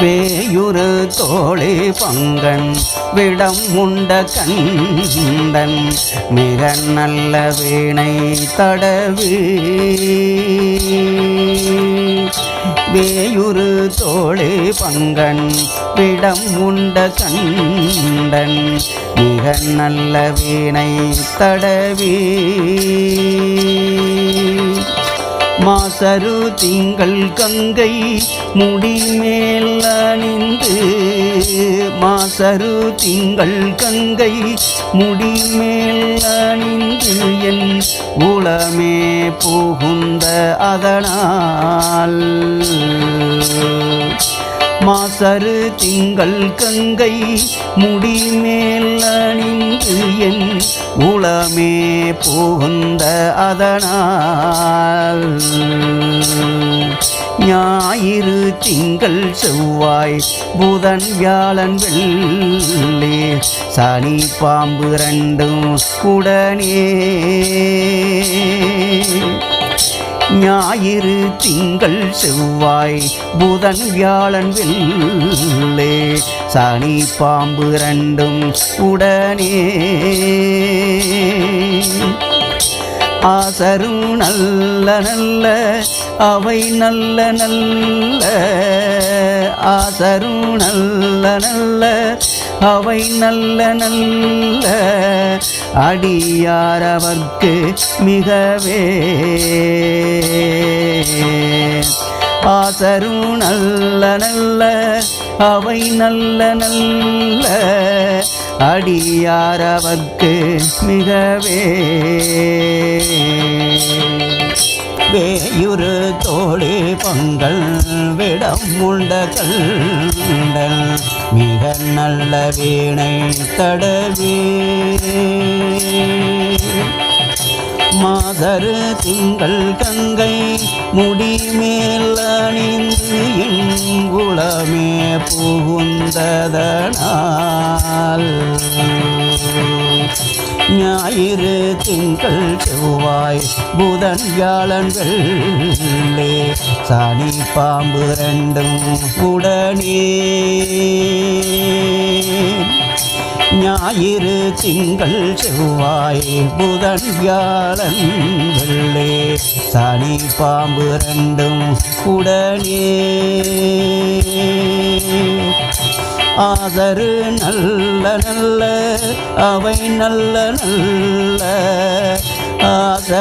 வேயுறு தோழி பங்கன் விடம் உண்ட கண்டன் மிக நல்ல வீணை தடவி வேயுறு தோழி பங்கன் விடம் உண்ட கண்டன் மிக நல்ல வீணை தடவி மாசரு திங்கள் கங்கை முடிமேல் அணிந்து மாசரு திங்கள் கங்கை முடிமேல் அணிந்து என் உளமே புகுந்த அதனால் மாசரு திங்கள் கங்கை முடிமேல் அணிந்து என் உளமே புகுந்த அதனால் ஞாயிறு திங்கள் செவ்வாய் புதன் வியாழன் வெள்ளி சனி பாம்பு ரெண்டும் உடனே ஞாயிறு திங்கள் செவ்வாய் புதன் வியாழன் வெள்ளி சனி பாம்பு ரெண்டும் உடனே ஆசரும் நல்ல நல்ல அவை நல்ல நல்ல ஆசரும் நல்ல நல்ல அவை நல்ல நல்ல அடியாரவர்க்கு மிகவே ஆசரும் நல்ல நல்ல அவை நல்ல நல்ல அடியாரவர்க்கு மிகவே வேயுறு தோழி பங்கல் விடம் உண்ட கண்டன் மிக நல்ல வீணை தடவி மாசரு திங்கள் கங்கை முடிமேல் அணிந்து எங்குளமே புகுந்ததனால் ஞாயிறு திங்கள் செவ்வாய் புதன் வியாழன் வெள்ளி சனி பாம்பு ரெண்டும் உடனே ஞாயிறு திங்கள் செவ்வாய் புதன் வியாழன் வெள்ளி சனி பாம்பு ரெண்டும் உடனே ஆதரு நல்ல நல்ல அவை நல்ல நல்ல ஆதரு